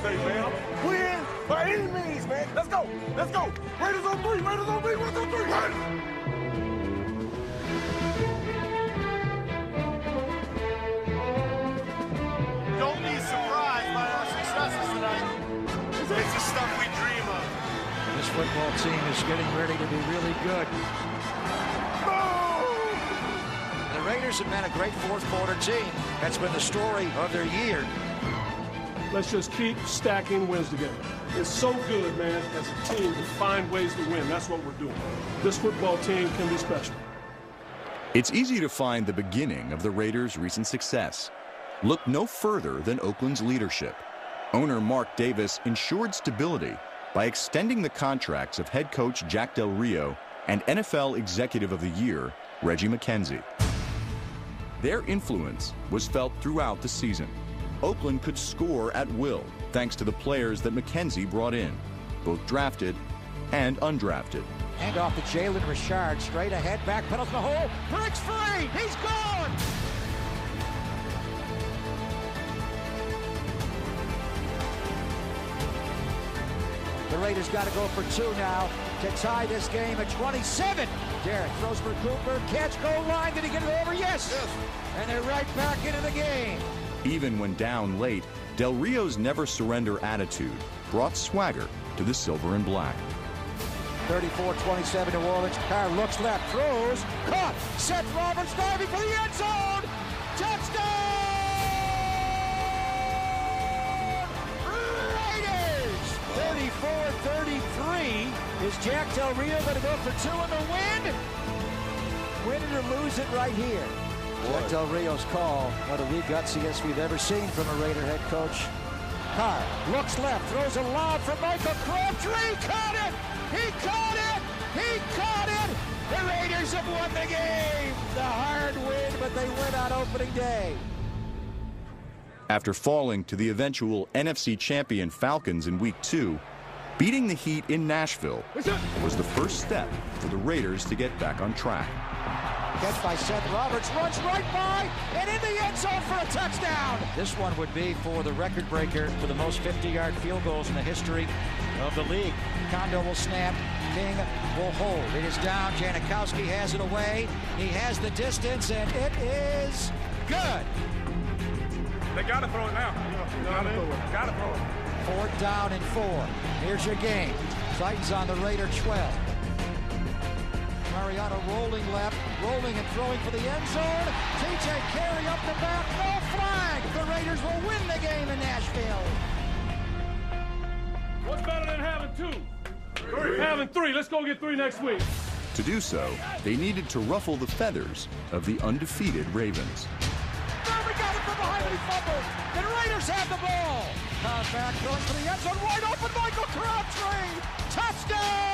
today, man. Win by any means, man. Let's go. Let's go. Raiders on three. Raiders on three. Raiders on three. Raiders. Don't be surprised by our successes tonight. It's the stuff we dream of. This football team is getting ready to be really good. The Raiders have been a great fourth-quarter team. That's been the story of their year. Let's just keep stacking wins together. It's so good, man, as a team to find ways to win. That's what we're doing. This football team can be special. It's easy to find the beginning of the Raiders' recent success. Look no further than Oakland's leadership. Owner Mark Davis ensured stability by extending the contracts of head coach Jack Del Rio and NFL Executive of the Year, Reggie McKenzie. Their influence was felt throughout the season. Oakland could score at will thanks to the players that McKenzie brought in, both drafted and undrafted. Hand off to Jalen Richard, straight ahead, back pedals the hole, breaks free, he's gone! The Raiders got to go for two now to tie this game at 27. Derek throws for Cooper, catch, goal line, did he get it over? Yes! And they're right back into the game. Even when down late, Del Rio's never-surrender attitude brought swagger to the silver and black. 34-27 New Orleans. Carr looks left, throws, caught. Seth Roberts diving for the end zone. Touchdown! Raiders! 34-33. Is Jack Del Rio going to go for two in the win? Win it or lose it right here. Jack Del Rio's call, one of the gutsiest we've ever seen from a Raider head coach. Carr looks left, throws a lob for Michael Crabtree. Caught it! He caught it! He caught it! The Raiders have won the game! The hard win, but they win on opening day. After falling to the eventual NFC champion Falcons in Week 2, beating the Heat in Nashville was the first step for the Raiders to get back on track. Catch by Seth Roberts, runs right by, and in the end zone for a touchdown. This one would be for the record breaker for the most 50-yard field goals in the history of the league. Kondo will snap, King will hold. It is down, Janikowski has it away. He has the distance, and it is good. They got to throw it now. Got to throw it. Fourth down and 4. Here's your game. Titans on the Raider 12. Mariano rolling left, rolling and throwing for the end zone. TJ Carey up the back, no flag. The Raiders will win the game in Nashville. What's better than having two? Having three. Let's go get three next week. To do so, they needed to ruffle the feathers of the undefeated Ravens. Derby got it from behind the fumble. The Raiders have the ball. Back throwing for the end zone, wide open, Michael Crabtree. Touchdown!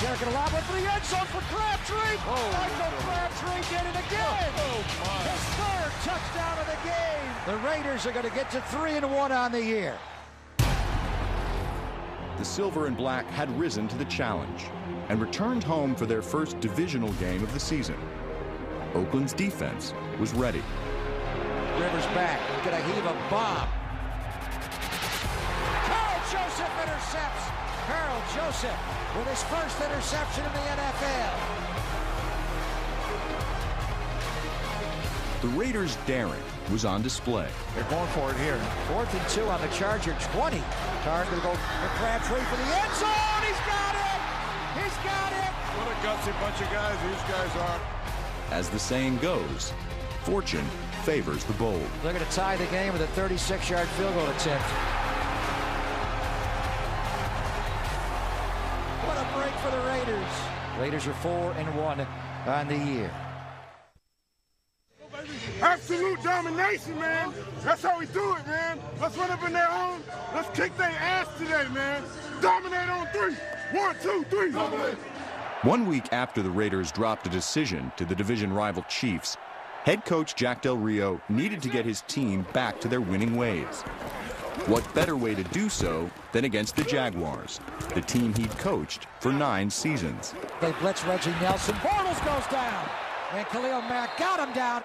Derek and a lob for the end zone for Crabtree. Michael Crabtree did it again. His third touchdown of the game. The Raiders are going to get to 3-1 on the year. The Silver and Black had risen to the challenge and returned home for their first divisional game of the season. Oakland's defense was ready. Rivers back, going to heave a bomb. Carl Joseph intercepts. Carl Joseph with his first interception in the NFL. The Raiders' daring was on display. They're going for it here. 4th and 2 on the Charger 20. Carr going to go for Crabtree for the end zone. He's got it! He's got it! What a gutsy bunch of guys these guys are. As the saying goes, fortune favors the bold. They're going to tie the game with a 36-yard field goal attempt. What a break for the Raiders. Raiders are 4-1 on the year. Absolute domination, man. That's how we do it, man. Let's run up in their own. Let's kick their ass today, man. Dominate on 3. 1, 2, 3. Dominate. 1 week after the Raiders dropped a decision to the division rival Chiefs, head coach Jack Del Rio needed to get his team back to their winning ways. What better way to do so than against the Jaguars, the team he'd coached for 9 seasons. They blitz Reggie Nelson. Bortles goes down. And Khalil Mack got him down.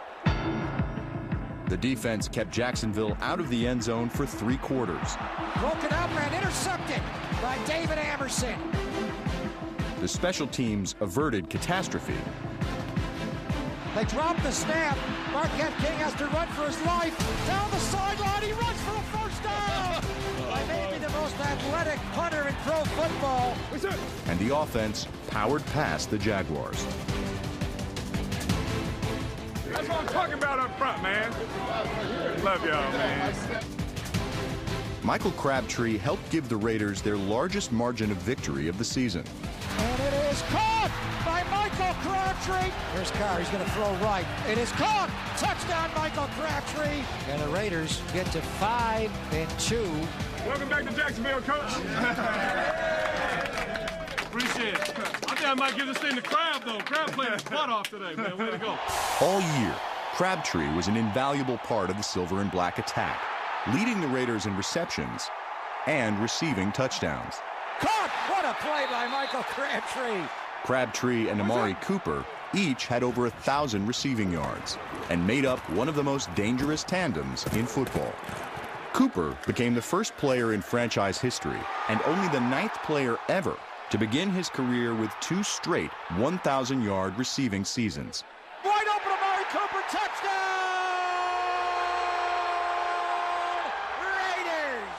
The defense kept Jacksonville out of the end zone for 3 quarters. Broken up and intercepted by David Amerson. The special teams averted catastrophe. They drop the snap. Marquette King has to run for his life. Down the sideline, he runs for a first down. By maybe the most athletic punter in pro football. And the offense powered past the Jaguars. That's what I'm talking about up front, man. Love y'all, man. Michael Crabtree helped give the Raiders their largest margin of victory of the season. And it is caught by Michael Crabtree. Here's Carr, he's going to throw right. It is caught. Touchdown, Michael Crabtree. And the Raiders get to 5-2. Welcome back to Jacksonville, Coach. Appreciate it. I think I might give this thing to Crab, though. Crab played his butt off today, man. Way to go. All year, Crabtree was an invaluable part of the silver and black attack, leading the Raiders in receptions and receiving touchdowns. Caught! What a play by Michael Crabtree. Crabtree and Amari Cooper each had over 1,000 receiving yards and made up one of the most dangerous tandems in football. Cooper became the first player in franchise history and only the 9th player ever to begin his career with 2 straight 1,000-yard receiving seasons. Wide open, Amari Cooper, touchdown! Raiders!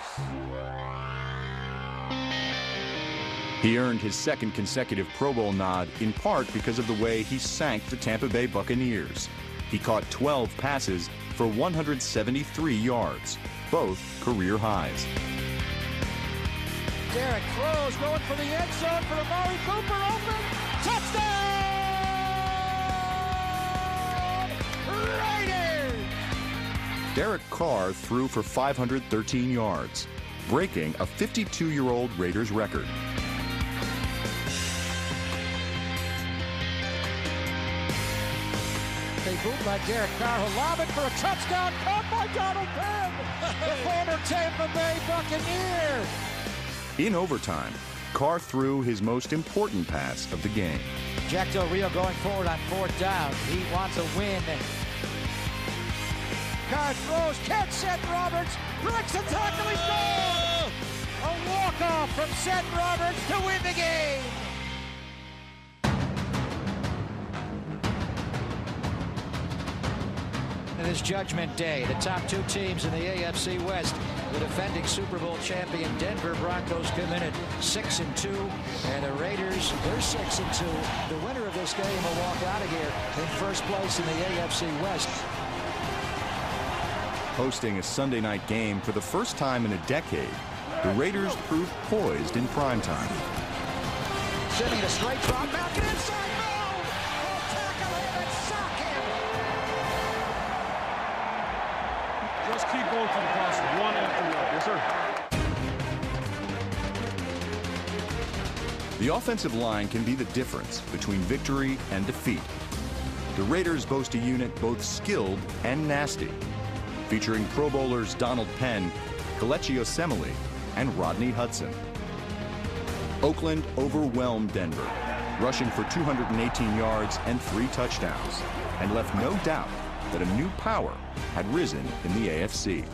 He earned his 2nd consecutive Pro Bowl nod in part because of the way he sank the Tampa Bay Buccaneers. He caught 12 passes for 173 yards, both career highs. Derek Crow's going for the end zone for Amari Cooper, open, touchdown! Raiders! Derek Carr threw for 513 yards, breaking a 52-year-old Raiders record. They boot by Derek Carr, who lob it for a touchdown, caught by Donald Penn, the former Tampa Bay Buccaneer. In overtime, Carr threw his most important pass of the game. Jack Del Rio going forward on 4th down. He wants a win. Carr throws, catch Seth Roberts, breaks the tackle, he's gone! A walk-off from Seth Roberts to win the game. It is Judgment Day. The top 2 teams in the AFC West. The defending Super Bowl champion Denver Broncos come in at 6-2, and the Raiders, they're 6-2. The winner of this game will walk out of here in first place in the AFC West. Hosting a Sunday night game for the first time in a decade, the Raiders proved poised in primetime. Sending a straight drop back and inside move. We'll tackle him and sack him. Just keep going through the process, one after one. Yes, sir. The offensive line can be the difference between victory and defeat. The Raiders boast a unit both skilled and nasty, featuring Pro Bowlers Donald Penn, Kelechi Osemele, and Rodney Hudson. Oakland overwhelmed Denver, rushing for 218 yards and 3 touchdowns, and left no doubt that a new power had risen in the AFC.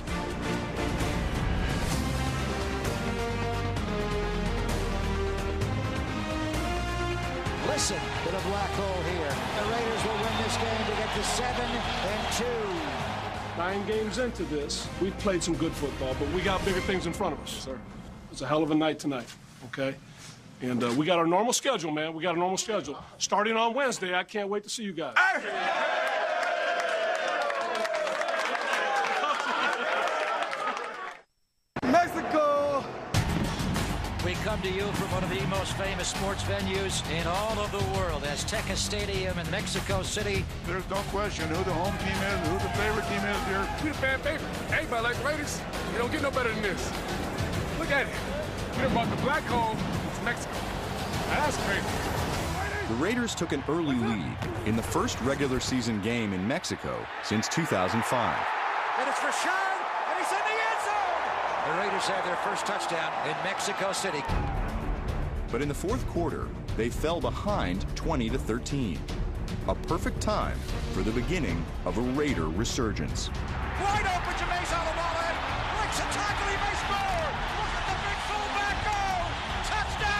Listen to the black hole here. The Raiders will win this game to get to 7-2. 9 games into this, we've played some good football, but we got bigger things in front of us, sir. It's a hell of a night tonight, okay? And we got our normal schedule, man. We got a normal schedule. Starting on Wednesday, I can't wait to see you guys. Mexico! We come to you from one of the most famous sports venues in all of the world, Azteca Stadium in Mexico City. There's no question who the home team is, who the favorite team is here. We're a fan favorite. Everybody like Raiders. We don't get no better than this. Look at it. We brought the black hole to Mexico. Now that's crazy. The Raiders took an early lead in the first regular season game in Mexico since 2005. And it's Rashad, and he's in the end zone! The Raiders have their first touchdown in Mexico City. But in the 4th quarter, they fell behind 20-13. A perfect time for the beginning of a Raider resurgence. Wide open, Jameis Alawala. Breaks a tackle, he may score. Look at the big fullback go. Touchdown!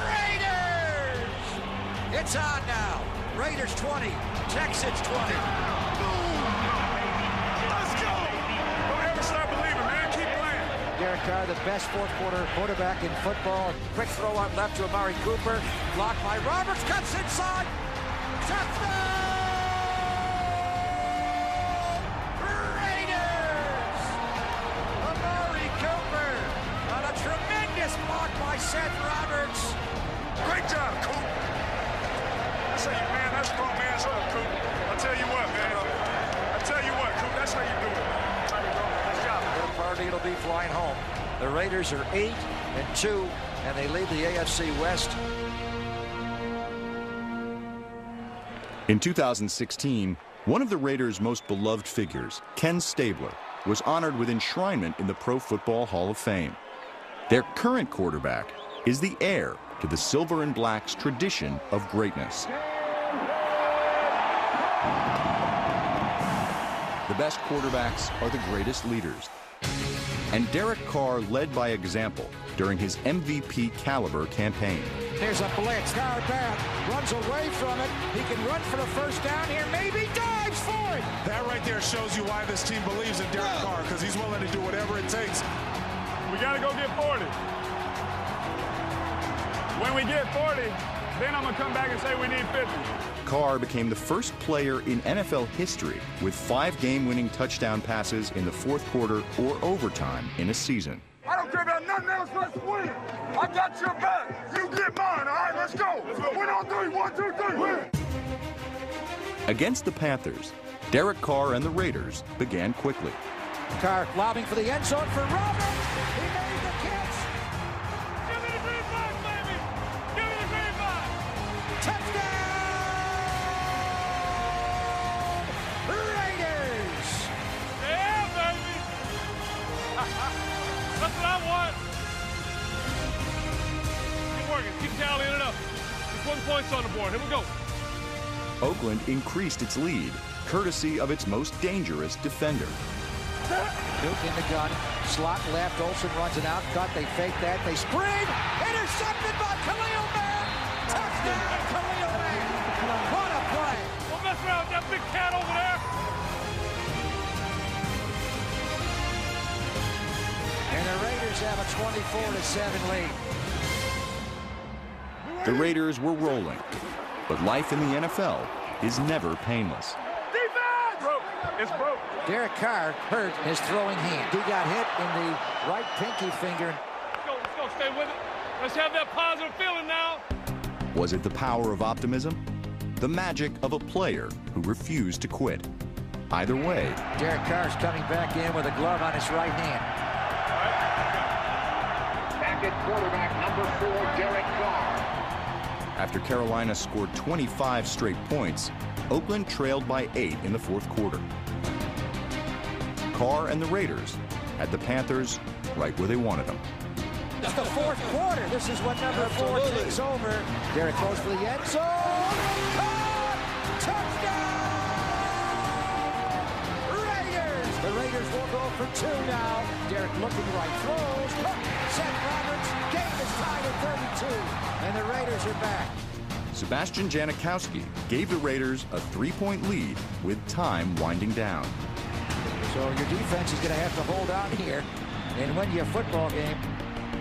Raiders! It's on now. Raiders 20, Texans 20. Let's go! Don't ever stop believing, man. Keep playing. Derek Carr, the best fourth quarter quarterback in football. Quick throw out left to Amari Cooper. Blocked by Roberts. Cuts inside. Touchdown! Raiders! Amari Cooper on a tremendous block by Seth Roberts. Great job, Coop. That's how you, man. That's grown man's up, Coop. I'll tell you what, man. I'll tell you what, Coop. That's how you do it. That's how you do it. Nice job. Bill Party will be flying home. The Raiders are 8-2, and they lead the AFC West. In 2016, one of the Raiders' most beloved figures, Ken Stabler, was honored with enshrinement in the Pro Football Hall of Fame. Their current quarterback is the heir to the Silver and Black's tradition of greatness. The best quarterbacks are the greatest leaders. And Derek Carr led by example during his MVP caliber campaign. There's a blitz. Carr back, runs away from it. He can run for the first down here, maybe dives for it. That right there shows you why this team believes in Derek Carr, because he's willing to do whatever it takes. We got to go get 40. When we get 40, then I'm going to come back and say we need 50. Carr became the first player in NFL history with 5 game-winning touchdown passes in the fourth quarter or overtime in a season. I don't care about nothing else. Let's win. I got your back. You get mine. All right, let's go. Win on 3. 1, 2, 3. Win. Against the Panthers, Derek Carr and the Raiders began quickly. Carr lobbing for the end zone for Roberts. He made the catch. Give me the green flag, baby. Give me the green flag. Touchdown! Raiders! Yeah, baby. That's what I want. Keep working. Keep tallying it up. Just 1 point's on the board. Here we go. Oakland increased its lead, courtesy of its most dangerous defender. Duke in the gun, slot left, Olsen runs it out, cut, they fake that, they spring, intercepted by Khalil Mack, touchdown Khalil Mack, what a play. Don't mess around with that big cat over there. And the Raiders have a 24-7 lead. The Raiders were rolling, but life in the NFL is never painless. Defense! Broke. It's broke. Derek Carr hurt his throwing hand. He got hit in the right pinky finger. Let's go. Stay with it. Let's have that positive feeling now. Was it the power of optimism? The magic of a player who refused to quit? Either way, Derek Carr's coming back in with a glove on his right hand. Back at quarterback, number 4, Derek Carr. after Carolina scored 25 straight points, Oakland trailed by 8 in the fourth quarter. Carr and the Raiders had the Panthers right where they wanted them. It's the fourth quarter. This is when number 4 takes over. Derek goes for the end zone. Caught! Touchdown! Raiders! The Raiders will go for 2 now. Derek looking right, throws. Seth Roberts. Game is tied at 32. And the Raiders are back. Sebastian Janikowski gave the Raiders a 3-point lead with time winding down. So your defense is going to have to hold out here and win you a football game.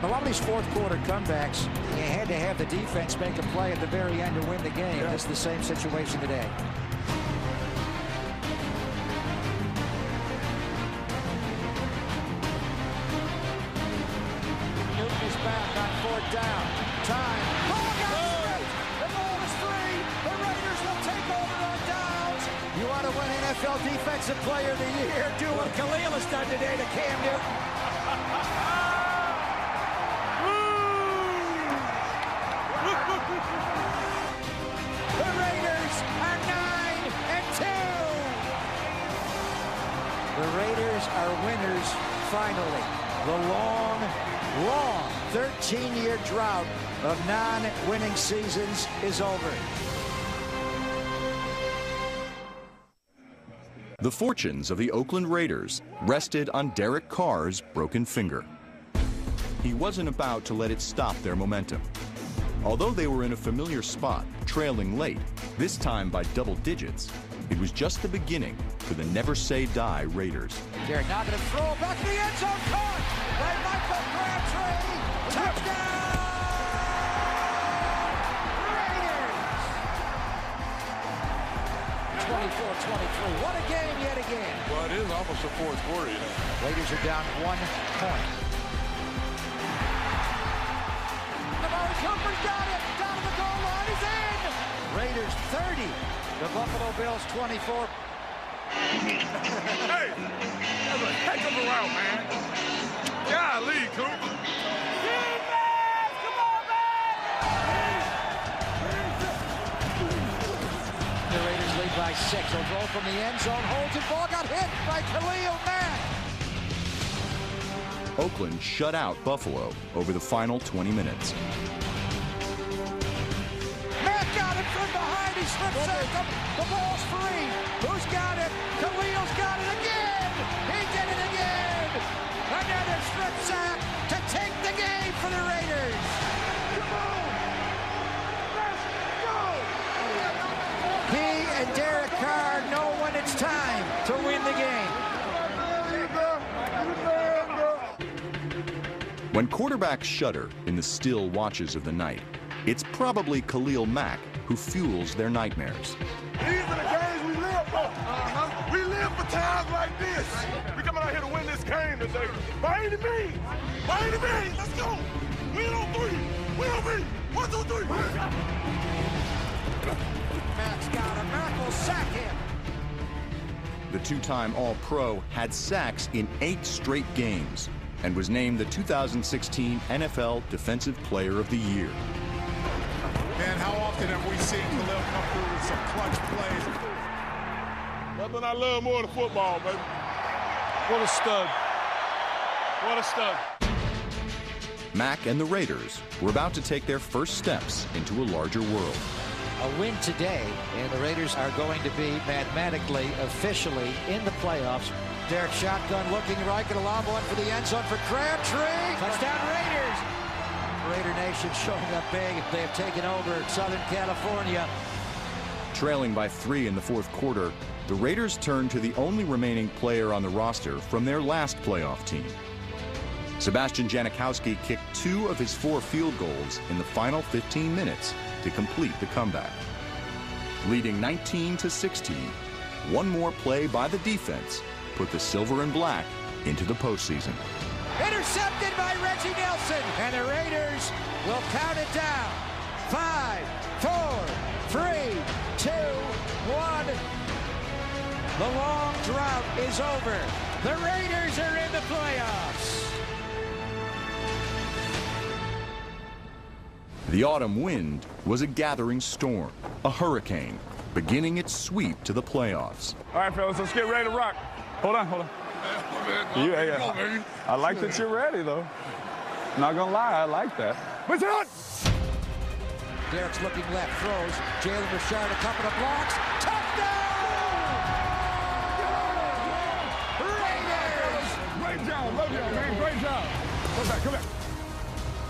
A lot of these fourth quarter comebacks, you had to have the defense make a play at the very end to win the game. It's the same situation today. Newton is back on 4th down. Time. Ball got straight. The ball is free. The Raiders will take over on downs. You want to win NFL Defensive Player of the Year? Do what Khalil has done today to Cam Newton. The Raiders are 9-2. The Raiders are winners finally. The long 13-year drought of non-winning seasons is over. The fortunes of the Oakland Raiders rested on Derek Carr's broken finger. He wasn't about to let it stop their momentum. Although they were in a familiar spot, trailing late, this time by double digits, it was just the beginning for the never say die Raiders. Derek now going to throw back to the end zone, caught by Michael Crabtree. Touchdown! Raiders! 24-23. What a game yet again. Well, it is almost the fourth quarter, you know. Raiders are down 1 point. Amari Cooper's got it. Down to the goal line. He's in. Raiders 30. The Buffalo Bills 24. Hey, that's a heck of a route, man. Golly, Coop. Defense! Come on, man! The Raiders lead by 6. He'll throw from the end zone. Holds it. Ball got hit by Khalil Mack. Oakland shut out Buffalo over the final 20 minutes. Mack got it from behind. He slips out. The ball's free. Who's got it? Khalil's got it again. He did it again. Another strip sack to take the game for the Raiders. Come on! Let's go! He and Derek Carr know when it's time to win the game. When quarterbacks shudder in the still watches of the night, it's probably Khalil Mack who fuels their nightmares. These are the games we live for. We live for times like this. We coming out here to win this game today. By any means. By any means. Let's go. Win on 3. Win on 3. 1, 2, 3. Mack's got him. Mack will sack him. The two-time All-Pro had sacks in 8 straight games and was named the 2016 NFL Defensive Player of the Year. Man, how often have we seen Khalil come through with some clutch plays? Nothing I love more than football, baby. What a stud. What a stud. Mack and the Raiders were about to take their first steps into a larger world. A win today, and the Raiders are going to be mathematically, officially in the playoffs. Derek shotgun looking right, going to lob one for the end zone for Crabtree. Touchdown Raiders. Raider Nation showing up big. They have taken over Southern California. Trailing by 3 in the fourth quarter, the Raiders turned to the only remaining player on the roster from their last playoff team. Sebastian Janikowski kicked 2 of his 4 field goals in the final 15 minutes to complete the comeback. Leading 19-16, one more play by the defense put the Silver and Black into the postseason. Intercepted by Reggie Nelson, and the Raiders will count it down. 5, 4, 3, 2, 1. The long drought is over. The Raiders are in the playoffs. The autumn wind was a gathering storm, a hurricane, beginning its sweep to the playoffs. All right, fellas, let's get ready to rock. Hold on. I like that you're ready, though. Not gonna lie, I like that. What's up? Derek's looking left, throws. Jalen Richard, a couple of blocks. Touchdown! Raiders! Great job. Love you, man. Great job. Come back.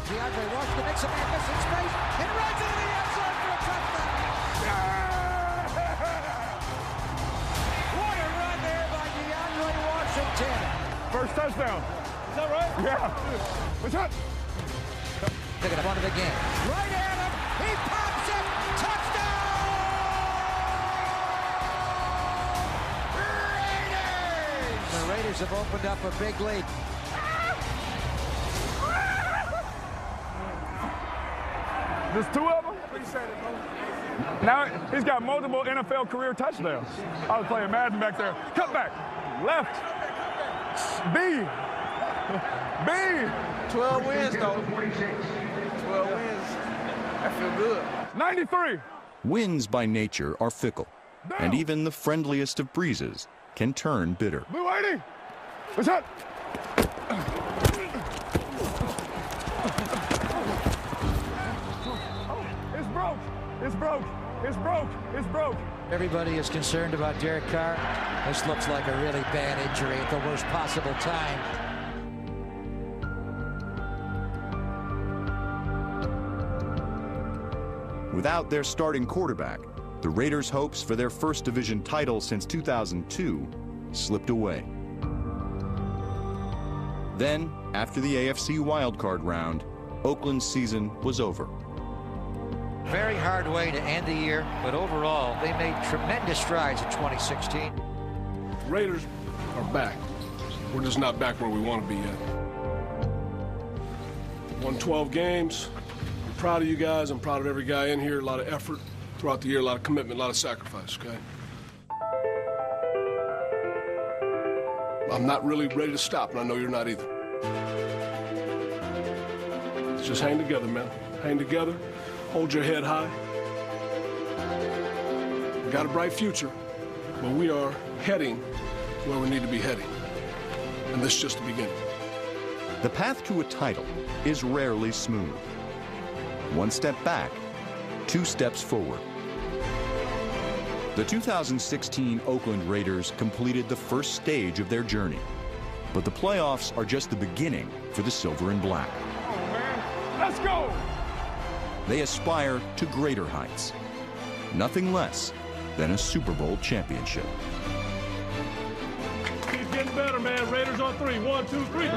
DeAndre Washington makes a man miss in space and runs into the end zone for a touchdown. What a run there by DeAndre Washington. First touchdown. Is that right? Yeah. What's up? Taking up onto the game. Right at him. He pops it. Touchdown! Raiders! The Raiders have opened up a big lead. There's 2 of them? Now he's got multiple NFL career touchdowns. I was playing Madden back there. Cut back. Left. B. 12 wins, though. 12 wins. I feel good. 93. Winds by nature are fickle, and even the friendliest of breezes can turn bitter. Blue Whitey. What's up? It's broke. It's broke. It's broke. It's broke. Everybody is concerned about Derek Carr. This looks like a really bad injury at the worst possible time. Without their starting quarterback, the Raiders' hopes for their first division title since 2002 slipped away. Then, after the AFC wildcard round, Oakland's season was over. Very hard way to end the year, but overall, they made tremendous strides in 2016. The Raiders are back. We're just not back where we want to be yet. Won 12 games. I'm proud of you guys. I'm proud of every guy in here. A lot of effort throughout the year, a lot of commitment, a lot of sacrifice, okay? I'm not really ready to stop, and I know you're not either. Let's just hang together, man. Hang together. Hold your head high. We got a bright future, but we are heading where we need to be heading. And this is just the beginning. The path to a title is rarely smooth. One step back, 2 steps forward. The 2016 Oakland Raiders completed the first stage of their journey, but the playoffs are just the beginning for the Silver and Black. Oh, man. Let's go! They aspire to greater heights, nothing less than a Super Bowl championship. He's getting better, man. Raiders on 3. 1, 2, 3.